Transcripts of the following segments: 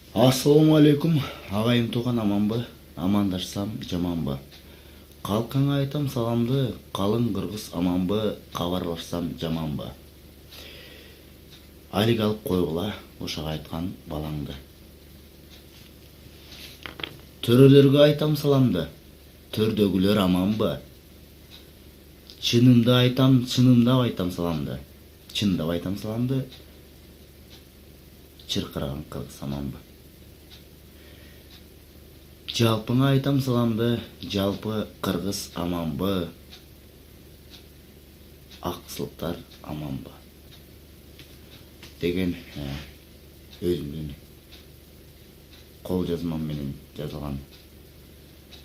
Ассаламу алейкум, ағайын туған аманбы, амандашсам жаманбы. Қалқаңа айтам саламды, қалың қырғыз аманбы, хабарлашсам жаманбы. Алик алып қойғыла, ошаға айтқан балаңды. Төрелерге айтам саламды, төрдөгүлөр аманбы. Чынымды айтам, чынымдап айтам саламды. Чындап айтам саламды, чырқыраған қырғыз аманбы. Жалпыңа айтам саламды, жалпы қырғыз аманбы. Ақсылықтар аманбы. Деген өзімден қол жазмам менен жазылған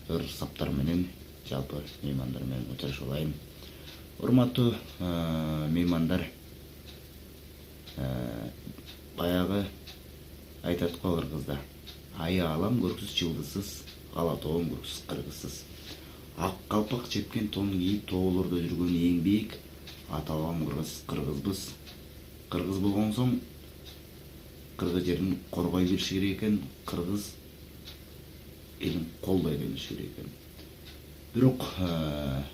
ыр саптар менен жалпы меймандар менен учурашып алайын. Урматтуу меймандар, баягы айтат го кыргызда: аялам көрксүз жылдысыз, ала тоом көрксүз кыргызсыз. Ак калпак чепкен тон кийип тоолордо жүргөн эң бийик ата бабам кыргызбыз. Кыргыз болгон соң кыргыз жерин коргой билиш керек экен, кыргыз элин колдой билиш керек экен. Бирок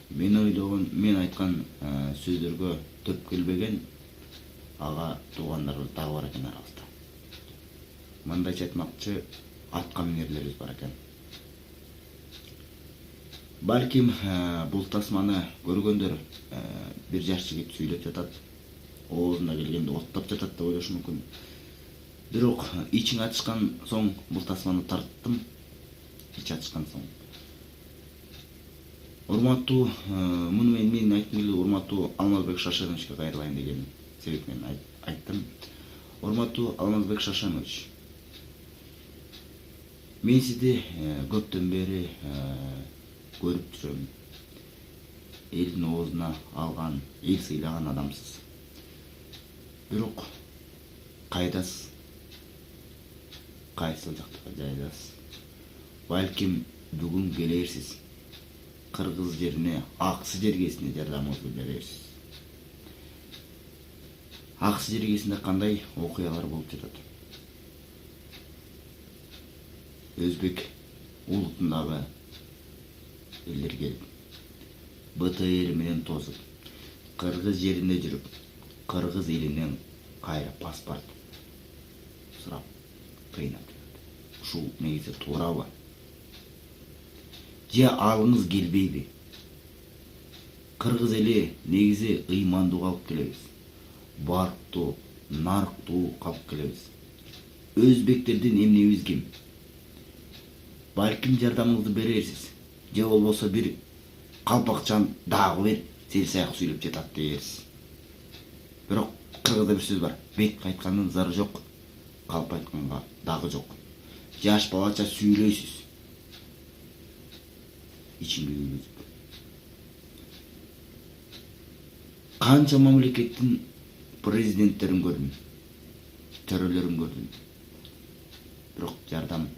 мен айткан сөздөргө төп келбеген ага туугандарыбыз дагы бар экен арабызда. Мындайча айтмакчы, атка минерлерибиз бар экен. Балким бул тасманы көргөндөр бир жаш жигит сүйлөп жатат, оозуна келгенде оттоп жатат деп ойлошу мүмкүн. Бирок ичиң ачышкан соң бул тасманы тарттым. Ич ачышкан соң. Урматтуу, муну мен айткым келди, урматтуу Алмазбек Шашеновичке кайрылайын деген себепмен айттым. Урматтуу Алмазбек Шашенович, мен сизди көптөн бери көрүп жүрөм. Элдин оозуна алган, эл сыйлаган адамсыз. Бирок кайдасыз? Кайсы жактагы жайдасыз? Балким бүгүн келерсиз. Кыргыз жерине, Аксы жергесине жардамыңызды берерсиз. Аксы жергесинде кандай окуялар болуп жатат? Өзбек улутундагы элдерге БТР менен тосуп, кыргыз жеринде жүрүп, кыргыз элинен кайра паспорт сурап кыйнап жатат. Ушул негизи туурабы? Же алыңыз келбейби? Кыргыз эли негизи ыймандуу калып келебиз. Барктуу, нарктуу калып келебиз. Өзбектердин эмнебиз ким? Балким жардамыңызды берерсиз. Же болбосо бир калпакчан дагы бир селсаяк сүйлөп жатат дээрсиз. Бирок кыргызда бир сөз бар: бет кайткандын зары жок, калп айтканга дагы жок. Жаш балача сүйлөйсүз. Ичимди күйгүзүп. Канча мамлекеттин президенттерин көрдүм, төрөлөрүн көрдүм. Бирок жардам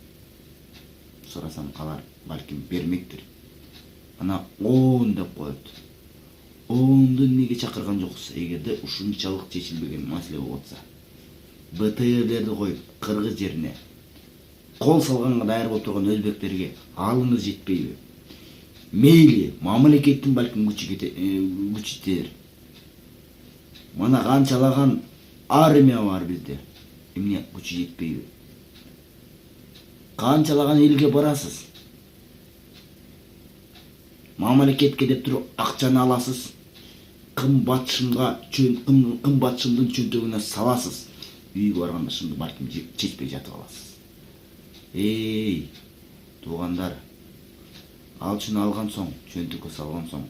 сурасам алар балким бермектир. Ана 10 деп коет. 10ду неге чакырган жоксуз? Эгерде ушунчалык чечилбеген маселе болуп атса, БТРлерди коюп кыргыз жерине кол салганга даяр болуп турган өзбектерге алыңыз жетпейби? Мейли, мамлекеттин балким күчү жетер. Мана канчалаган армия бар бизде. Эмне күчү жетпейби? Канчалаган элге барасыз? Мамлекетке деп туруп акчаны аласыз. Кымбатшымдын чөнтөгүнө саласыз. Үйгө барганда шымды балким чечпей жатып аласыз. Эй, туугандар, алчыны алган соң, чөнтөккө салган соң,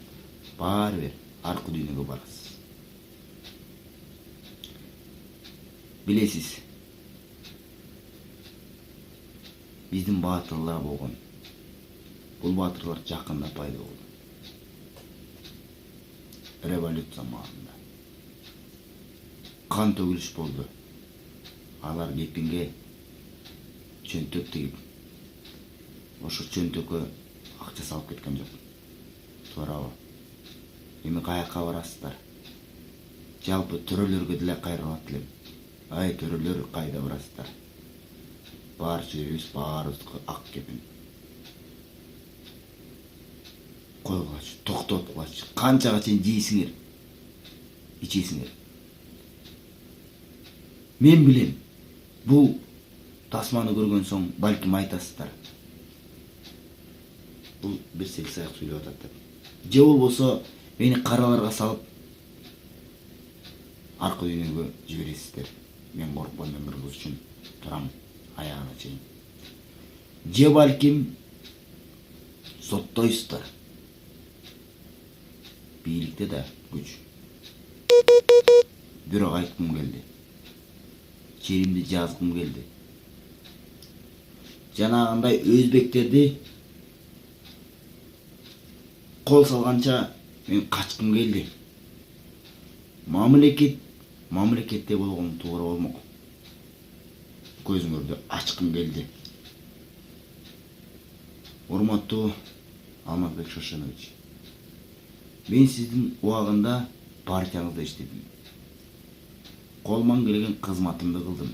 баары бир аркы дүйнөгө барасыз. Билесиз, биздин баатырлар болгон. Бул баатырлар жакында пайда болду. Революция маалында. Кан төгүлүш болду. Алар кепинге чөнтөк тегип, ошо чөнтөккө акча салып кеткен жок. Туурабы? Эми каяка барасыздар? Жалпы төрөлөргө деле кайрылат элем. Ай төрөлөр, кайда барасыздар? барча жерибиз баарыбыздыкы ак кепен. Койгулачы, токтоткулачы. Канчага чейин жейсиңер, ичесиңер. Мен билем, бул тасманы көргөн соң балким айтасыздар. Бул бир сексаяк сүйлөп атат деп. Же болбосо мени караларга салып аркы дүйнөгө жибересиздер. Мен коркпойм кыргыз үчүн турам аягына чейин. Же балким соттойсуздар. Бийликте да күч. Бирок айткым келди. Черимди жазгым келди. Жанагындай өзбектерди кол салганча мен качкым келди. Мамлекетте болгон туура болмок. Көзүңөрдү ачкым келди. Урматтуу Алмазбек Шошенович, мен сиздин убагында партияңызда иштедим. Колуман келген кызматымды кылдым.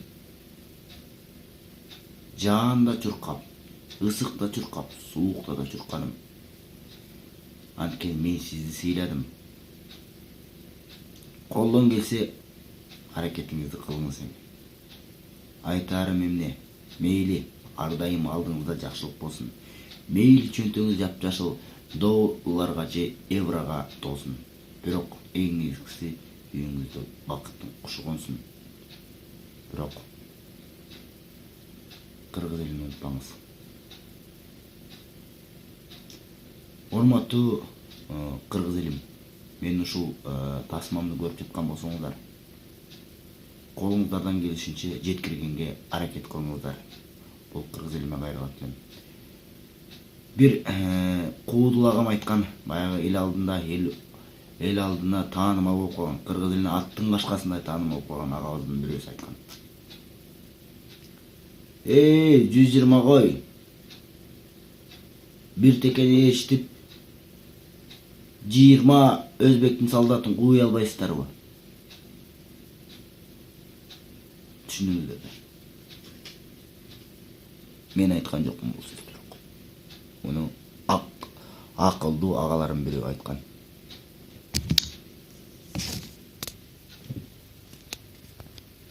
Жаанда чуркап, ысыкта чуркап, суукта да чурканым. Анткени мен сизди сыйладым. Колдон келсе аракетиңизди кылыңыз эми. Айтарым эмне? Мейли ар дайым алдыңызда жакшылык болсун. Мейли чөнтөгүңүз жапжашыл долларга же еврога толсун. Бирок эң негизгиси үйүңүздө бакыттын кушу консун. Бирок кыргыз элин унутпаңыз. Урматтуу кыргыз элим, мен ушул тасмамды көрүп жаткан болсоңуздар, колуңуздардан келишинче жеткиргенге аракет кылыңыздар. Бул кыргыз элиме кайрылат мен. Бир куудулагам айткан, баягы эл алдына таанымал болуп калган, кыргыз элине аттын кашкасындай таанымал болуп калган агабыздын бирөөсү айткан. 120 кой. Бир текени эшитип 20 өзбектин солдатын кууй албайсыздарбы? Түшүнүңүздөр. Мен айткан жокмун бул сөздөрдү. Муну акылдуу агаларым бирөө айткан.